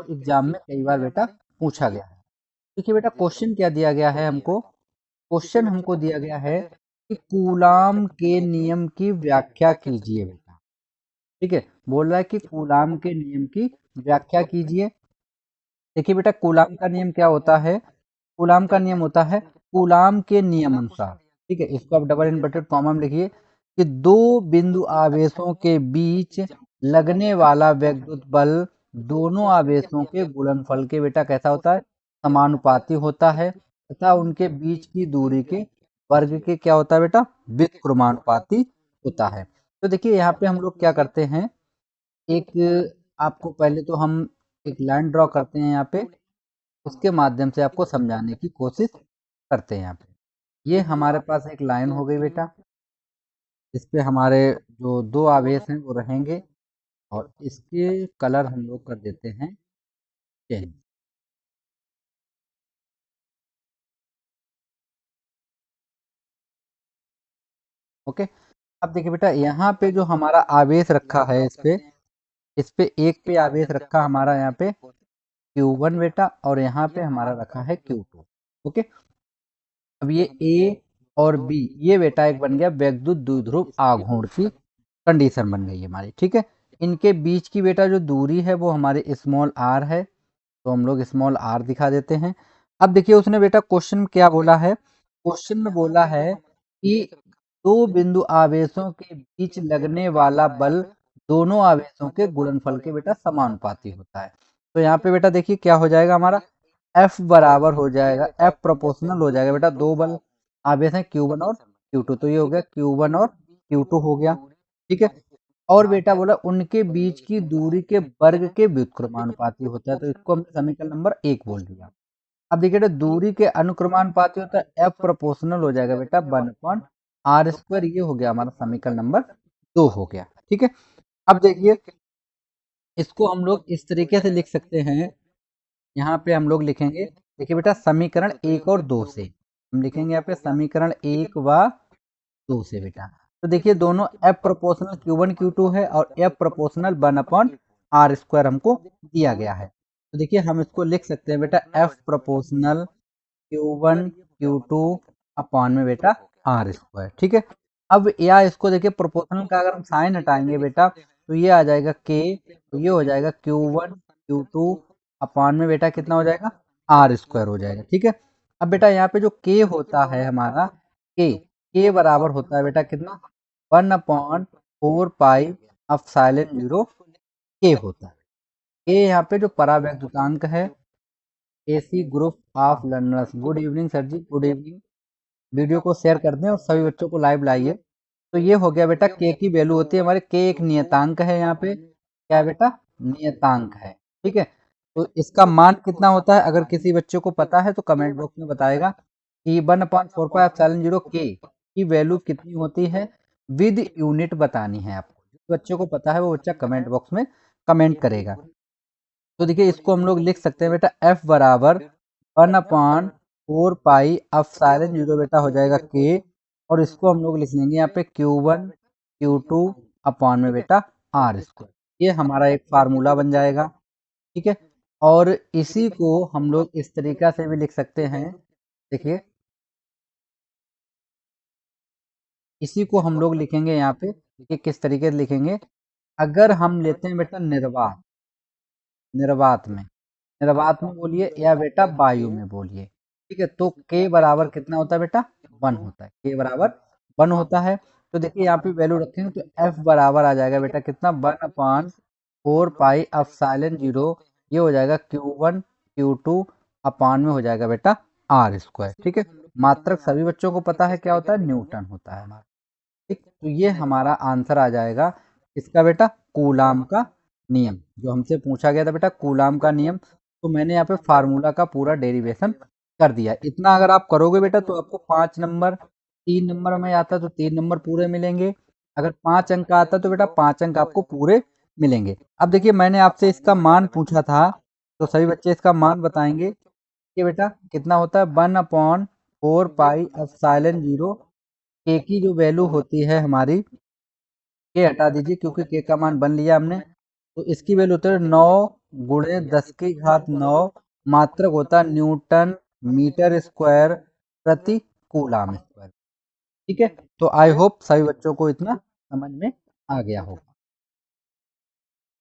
Exam में कई बार बेटा पूछा गया है। देखिए बेटा क्वेश्चन क्या दिया गया है हमको, क्वेश्चन हमको दिया गया है कि कूलाम के नियम की व्याख्या कीजिए बेटा। ठीक है, बोल रहा है कि कूलाम के नियम की व्याख्या कीजिए। देखिए बेटा कूलाम का नियम क्या होता है, कूलाम का नियम होता है कूलाम के नियम अनुसार। ठीक है, इसको आप डबल इन्वर्टेड कॉमा में लिखिए कि दो बिंदु आवेशों के बीच लगने वाला वैद्युत बल दोनों आवेशों के गुणनफल के बेटा कैसा होता है, समानुपाती होता है, तथा उनके बीच की दूरी के वर्ग के क्या होता है बेटा, व्युत्क्रमानुपाती होता है। तो देखिए यहाँ पे हम लोग क्या करते हैं, एक आपको पहले तो हम एक लाइन ड्रॉ करते हैं यहाँ पे, उसके माध्यम से आपको समझाने की कोशिश करते हैं। यहाँ पे ये हमारे पास एक लाइन हो गई बेटा, इस पे हमारे जो दो आवेश हैं वो रहेंगे, और इसके कलर हम लोग कर देते हैं चेंज। ओके, अब देखिए बेटा यहाँ पे जो हमारा आवेश रखा है, इस पे एक पे आवेश रखा हमारा यहाँ पे Q1 बेटा, और यहाँ पे हमारा रखा है Q2। ओके, अब ये ए और बी ये बेटा एक बन गया वैद्युत द्विध्रुव आघूर्ण की कंडीशन बन गई हमारी। ठीक है, इनके बीच की बेटा जो दूरी है वो हमारे स्मॉल आर है, तो हम लोग स्मॉल आर दिखा देते हैं। अब देखिए उसने बेटा क्वेश्चन में क्या बोला है, क्वेश्चन में बोला है कि दो बिंदु आवेशों के बीच लगने वाला बल दोनों आवेशों के गुणनफल के बेटा समानुपाती होता है। तो यहाँ पे बेटा देखिए क्या हो जाएगा हमारा, एफ बराबर हो जाएगा, एफ प्रोपोर्शनल हो जाएगा बेटा, दो बल आवेश हैं Q1 और Q2, तो ये हो गया Q1 और Q2 हो गया। ठीक है, और बेटा बोला उनके बीच की दूरी के वर्ग के व्युत्क्रमानुपाती होता है, तो इसको हमने समीकरण नंबर 1 बोल दिया। अब देखिए बेटा दूरी के अनुक्रमानुपाती होता है, एफ प्रोपोर्शनल हो जाएगा बेटा 1/r², ये हो गया हमारा समीकरण नंबर 2 हो गया। ठीक है, अब देखिए इसको हम लोग इस तरीके से लिख सकते हैं, यहाँ पे हम लोग लिखेंगे, देखिए बेटा समीकरण 1 और 2 से हम लिखेंगे यहाँ पे समीकरण 1 व 2 से बेटा। तो देखिए दोनों एफ प्रोपोर्शनल Q1 Q2 है, और एफ प्रोपोर्शनल 1/r² हमको दिया गया है। तो देखिए हम इसको लिख सकते हैं बेटा F proportional Q1 Q2 upon में बेटा r²। ठीक है, अब या इसको देखिए प्रोपोर्शनल का अगर हम साइन हटाएंगे बेटा तो ये आ जाएगा k, तो ये हो जाएगा Q1 Q2 अपॉन में बेटा कितना हो जाएगा, r² हो जाएगा। ठीक है, अब बेटा यहाँ पे जो k होता है हमारा, k बराबर होता है बेटा कितना, 1/4 पाई k होता है। k यहाँ पे जो परावैद्युतांक है, AC group of learners, good evening sir ji, good evening. Video को शेयर कर दें और सभी बच्चों को लाइव लाइए। तो ये हो गया बेटा k की वैल्यू होती है हमारे, k एक नियतांक है, यहाँ पे क्या है बेटा, नियतांक है। ठीक है, तो इसका मान कितना होता है, अगर किसी बच्चे को पता है तो कमेंट बॉक्स में बताएगा कि 1/4 k की वैल्यू कितनी होती है, विद यूनिट बतानी है आपको। जिस बच्चे को पता है वो बच्चा कमेंट बॉक्स में कमेंट करेगा। तो देखिए इसको हम लोग लिख सकते हैं बेटा एफ बराबर 1/4 पाई बेटा हो जाएगा के, और इसको हम लोग लिख लेंगे यहाँ पे Q1 Q2 अपॉन में बेटा r²। ये हमारा एक फार्मूला बन जाएगा। ठीक है, और इसी को हम लोग इस तरीका से भी लिख सकते हैं, देखिए इसी को हम लोग लिखेंगे यहाँ पे, देखिए किस तरीके से लिखेंगे, अगर हम लेते हैं बेटा निर्वात, निर्वात में, निर्वात में बोलिए या बेटा वायु में बोलिए। ठीक है, तो k बराबर कितना होता है बेटा, 1 होता है, k बराबर 1 होता है। तो देखिए यहाँ पे वैल्यू रखेंगे तो f बराबर आ जाएगा बेटा कितना, 1/4 पाई ये हो जाएगा Q1 Q2 अपान में हो जाएगा बेटा r²। ठीक है, मात्रक सभी बच्चों को पता है क्या होता है, न्यूटन होता है हमारा। ठीक, तो ये हमारा आंसर आ जाएगा इसका बेटा, कूलाम का नियम, जो हमसे पूछा गया था बेटा कूलाम का नियम। तो मैंने यहाँ पे फार्मूला का पूरा डेरिवेशन कर दिया। इतना अगर आप करोगे बेटा तो आपको 5 नंबर, 3 नंबर में आता तो 3 नंबर पूरे मिलेंगे, अगर 5 अंक का आता तो बेटा 5 अंक आपको पूरे मिलेंगे। अब देखिए मैंने आपसे इसका मान पूछा था, तो सभी बच्चे इसका मान बताएंगे कि बेटा कितना होता है, 1/4 पाई के की जो वैल्यू होती है हमारी, के हटा दीजिए क्योंकि के का मान बन लिया हमने, तो इसकी वैल्यू होता है 9 गुणे 10 की घात 9 मात्रक होता है न्यूटन मीटर स्क्वायर प्रति कूलाम स्क्वायर। ठीक है, तो आई होप सभी बच्चों को इतना समझ में आ गया हो।